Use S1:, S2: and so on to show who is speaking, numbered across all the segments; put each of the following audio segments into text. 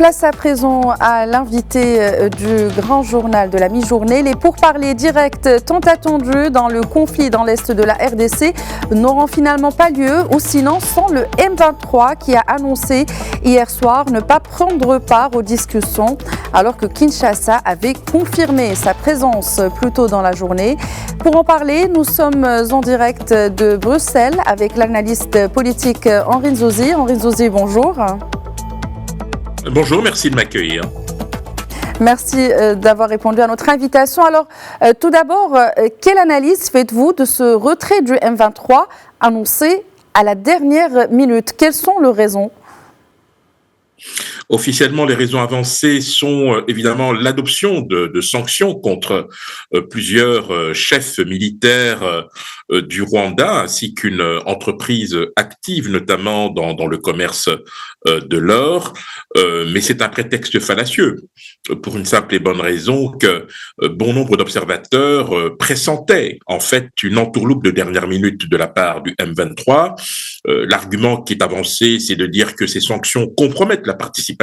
S1: Place à présent à l'invité du grand journal de la mi-journée. Les pourparlers directs tant attendus dans le conflit dans l'est de la RDC n'auront finalement pas lieu, ou sinon sans le M23 qui a annoncé hier soir ne pas prendre part aux discussions, alors que Kinshasa avait confirmé sa présence plus tôt dans la journée. Pour en parler, nous sommes en direct de Bruxelles avec l'analyste politique Henri Nzozi. Henri Nzozi, bonjour.
S2: Bonjour, merci de m'accueillir.
S1: Merci d'avoir répondu à notre invitation. Alors, tout d'abord, quelle analyse faites-vous de ce retrait du M23 annoncé à la dernière minute? Quelles sont les raisons?
S2: Officiellement, les raisons avancées sont évidemment l'adoption de sanctions contre plusieurs chefs militaires du Rwanda, ainsi qu'une entreprise active, notamment dans le commerce de l'or. Mais c'est un prétexte fallacieux, pour une simple et bonne raison que bon nombre d'observateurs pressentaient en fait une entourloupe de dernière minute de la part du M23. L'argument qui est avancé, c'est de dire que ces sanctions compromettent la participation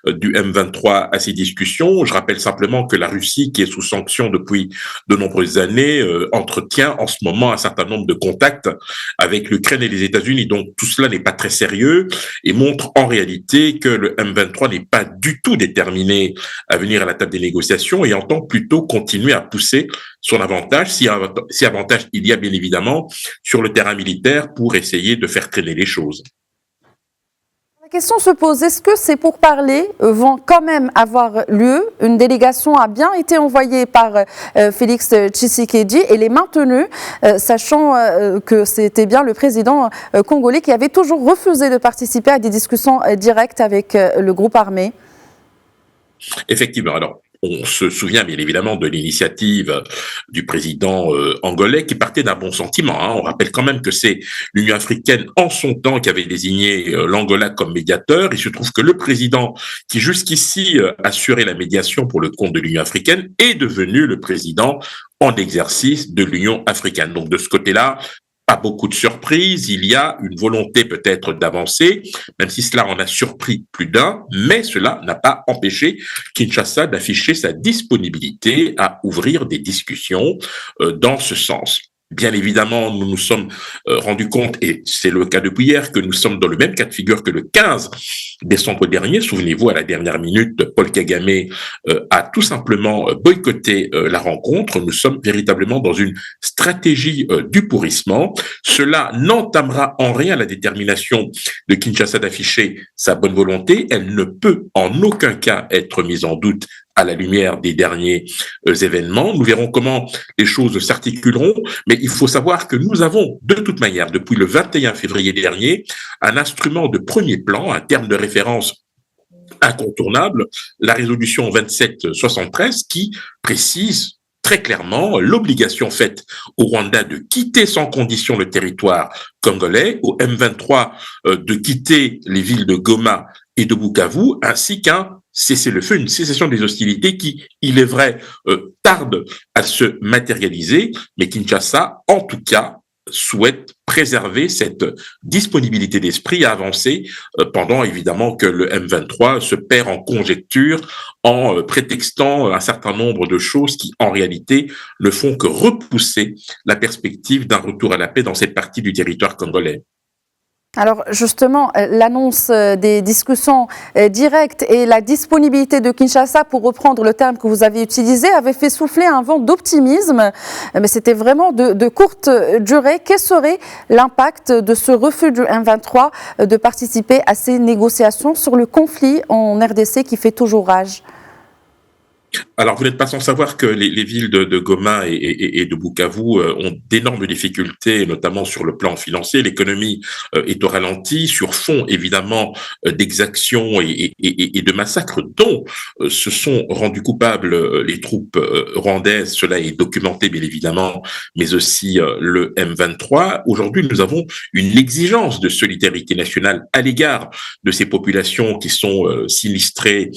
S2: du M23 à ces discussions. Je rappelle simplement que la Russie, qui est sous sanctions depuis de nombreuses années, entretient en ce moment un certain nombre de contacts avec l'Ukraine et les États-Unis. Donc tout cela n'est pas très sérieux et montre en réalité que le M23 n'est pas du tout déterminé à venir à la table des négociations et entend plutôt continuer à pousser son avantage, si avantage il y a bien évidemment, sur le terrain militaire pour essayer de faire traîner les choses.
S1: La question se pose, est-ce que ces pourparlers vont quand même avoir lieu? Une délégation a bien été envoyée par Félix Tshisekedi et elle est maintenue, sachant que c'était bien le président congolais qui avait toujours refusé de participer à des discussions directes avec le groupe armé.
S2: Effectivement, alors on se souvient bien évidemment de l'initiative du président angolais qui partait d'un bon sentiment. On rappelle quand même que c'est l'Union africaine en son temps qui avait désigné l'Angola comme médiateur. Il se trouve que le président qui jusqu'ici assurait la médiation pour le compte de l'Union africaine est devenu le président en exercice de l'Union africaine. Donc de ce côté-là, pas beaucoup de surprises, il y a une volonté peut-être d'avancer, même si cela en a surpris plus d'un, mais cela n'a pas empêché Kinshasa d'afficher sa disponibilité à ouvrir des discussions dans ce sens. Bien évidemment, nous nous sommes rendus compte, et c'est le cas depuis hier, que nous sommes dans le même cas de figure que le 15 décembre dernier. Souvenez-vous, à la dernière minute, Paul Kagame a tout simplement boycotté la rencontre. Nous sommes véritablement dans une stratégie du pourrissement. Cela n'entamera en rien la détermination de Kinshasa d'afficher sa bonne volonté. Elle ne peut en aucun cas être mise en doute à la lumière des derniers événements. Nous verrons comment les choses s'articuleront, mais il faut savoir que nous avons de toute manière, depuis le 21 février dernier, un instrument de premier plan, un terme de référence incontournable, la résolution 2773, qui précise très clairement l'obligation faite au Rwanda de quitter sans condition le territoire congolais, au M23 de quitter les villes de Goma et de Bukavu, ainsi qu'un cessez-le-feu, une cessation des hostilités qui, il est vrai, tarde à se matérialiser, mais Kinshasa, en tout cas, souhaite préserver cette disponibilité d'esprit à avancer pendant évidemment que le M23 se perd en conjecture en prétextant un certain nombre de choses qui en réalité ne font que repousser la perspective d'un retour à la paix dans cette partie du territoire congolais.
S1: Alors justement, l'annonce des discussions directes et la disponibilité de Kinshasa, pour reprendre le terme que vous avez utilisé, avait fait souffler un vent d'optimisme, mais c'était vraiment de courte durée. Quel serait l'impact de ce refus du M23 de participer à ces négociations sur le conflit en RDC qui fait toujours rage?
S2: Alors, vous n'êtes pas sans savoir que les villes de Goma et de Bukavu ont d'énormes difficultés, notamment sur le plan financier. L'économie est au ralenti, sur fond évidemment d'exactions et de massacres dont se sont rendus coupables les troupes rwandaises. Cela est documenté bien évidemment, mais aussi le M23. Aujourd'hui, nous avons une exigence de solidarité nationale à l'égard de ces populations qui sont sinistrées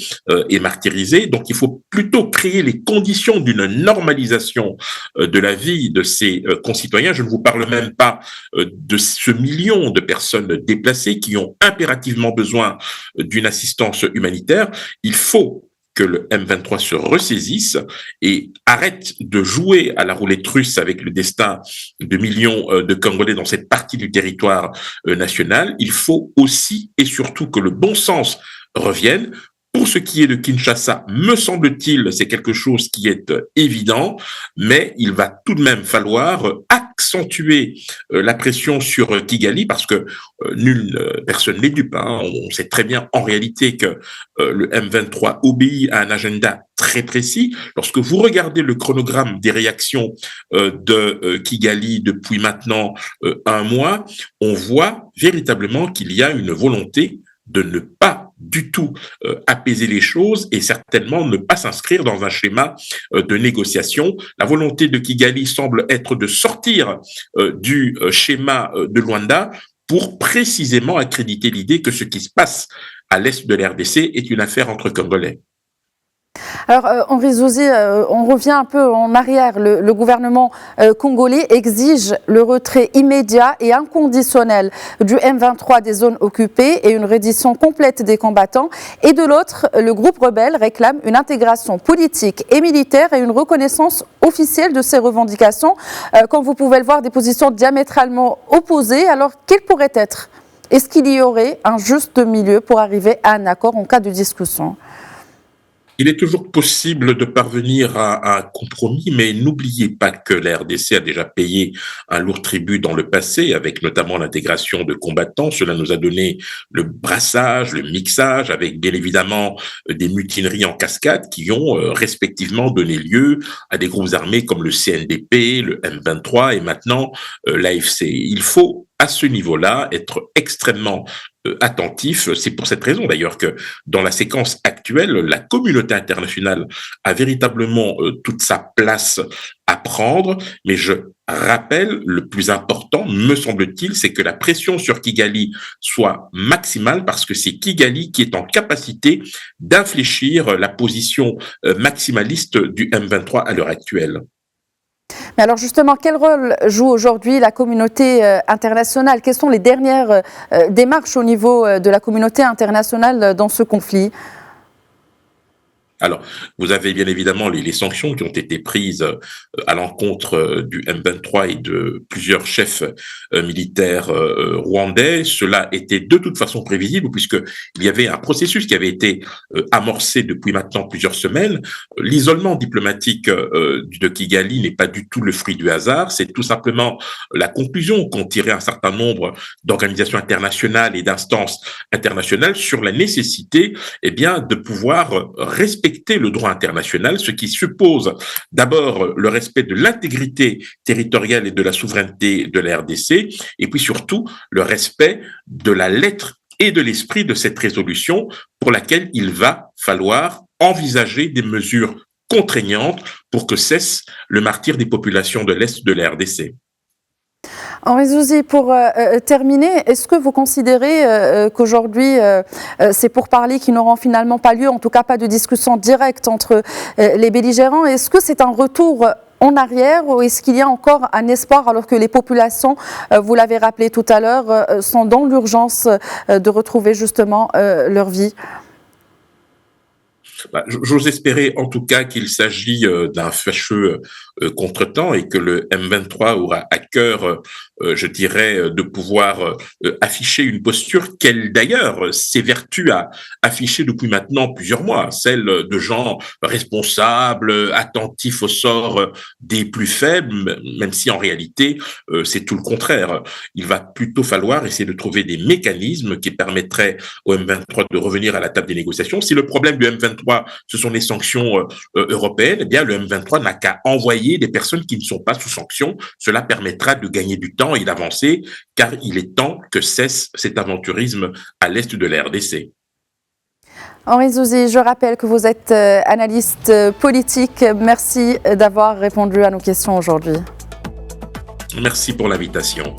S2: et martyrisées. Donc, il faut plutôt recréer les conditions d'une normalisation de la vie de ces concitoyens. Je ne vous parle même pas de ce million de personnes déplacées qui ont impérativement besoin d'une assistance humanitaire. Il faut que le M23 se ressaisisse et arrête de jouer à la roulette russe avec le destin de millions de Congolais dans cette partie du territoire national. Il faut aussi et surtout que le bon sens revienne. Pour ce qui est de Kinshasa, me semble-t-il, c'est quelque chose qui est évident, mais il va tout de même falloir accentuer la pression sur Kigali parce que personne n'est dupe. Hein. On sait très bien en réalité que le M23 obéit à un agenda très précis. Lorsque vous regardez le chronogramme des réactions de Kigali depuis maintenant un mois, on voit véritablement qu'il y a une volonté de ne pas du tout apaiser les choses et certainement ne pas s'inscrire dans un schéma de négociation. La volonté de Kigali semble être de sortir du schéma de Luanda pour précisément accréditer l'idée que ce qui se passe à l'est de la RDC est une affaire entre Congolais.
S1: Alors, Henri Zouzi, on revient un peu en arrière. Le gouvernement congolais exige le retrait immédiat et inconditionnel du M23 des zones occupées et une reddition complète des combattants. Et de l'autre, le groupe rebelle réclame une intégration politique et militaire et une reconnaissance officielle de ces revendications. Comme vous pouvez le voir, des positions diamétralement opposées. Alors, quelles pourraient être? Est-ce qu'il y aurait un juste milieu pour arriver à un accord en cas de discussion?
S2: Il est toujours possible de parvenir à un compromis, mais n'oubliez pas que la RDC a déjà payé un lourd tribut dans le passé, avec notamment l'intégration de combattants. Cela nous a donné le brassage, le mixage, avec bien évidemment des mutineries en cascade qui ont respectivement donné lieu à des groupes armés comme le CNDP, le M23 et maintenant l'AFC. Il faut à ce niveau-là être extrêmement attentif. C'est pour cette raison d'ailleurs que dans la séquence actuelle, la communauté internationale a véritablement toute sa place à prendre. Mais je rappelle, le plus important, me semble-t-il, c'est que la pression sur Kigali soit maximale parce que c'est Kigali qui est en capacité d'infléchir la position maximaliste du M23 à l'heure actuelle.
S1: Mais alors justement, quel rôle joue aujourd'hui la communauté internationale? Quelles sont les dernières démarches au niveau de la communauté internationale dans ce conflit?
S2: Alors, vous avez bien évidemment les sanctions qui ont été prises à l'encontre du M23 et de plusieurs chefs militaires rwandais. Cela était de toute façon prévisible puisqu'il y avait un processus qui avait été amorcé depuis maintenant plusieurs semaines. L'isolement diplomatique de Kigali n'est pas du tout le fruit du hasard, c'est tout simplement la conclusion qu'ont tiré un certain nombre d'organisations internationales et d'instances internationales sur la nécessité de pouvoir respecter le droit international, ce qui suppose d'abord le respect de l'intégrité territoriale et de la souveraineté de la RDC, et puis surtout le respect de la lettre et de l'esprit de cette résolution pour laquelle il va falloir envisager des mesures contraignantes pour que cesse le martyre des populations de l'Est de la RDC.
S1: Henri Zouzi, pour terminer, est-ce que vous considérez qu'aujourd'hui, ces pourparlers qui n'auront finalement pas lieu, en tout cas pas de discussion directe entre les belligérants, est-ce que c'est un retour en arrière ou est-ce qu'il y a encore un espoir alors que les populations, vous l'avez rappelé tout à l'heure, sont dans l'urgence de retrouver justement leur vie?
S2: J'ose espérer en tout cas qu'il s'agit d'un fâcheux contretemps et que le M23 aura à cœur, je dirais, de pouvoir afficher une posture qu'elle d'ailleurs s'évertue à afficher depuis maintenant plusieurs mois, celle de gens responsables, attentifs au sort des plus faibles, même si en réalité c'est tout le contraire. Il va plutôt falloir essayer de trouver des mécanismes qui permettraient au M23 de revenir à la table des négociations. Si le problème du M23 ce sont les sanctions européennes, eh bien le M23 n'a qu'à envoyer des personnes qui ne sont pas sous sanction. Cela permettra de gagner du temps et d'avancer, car il est temps que cesse cet aventurisme à l'est de la RDC.
S1: Henri Zouzi, je rappelle que vous êtes analyste politique. Merci d'avoir répondu à nos questions aujourd'hui.
S2: Merci pour l'invitation.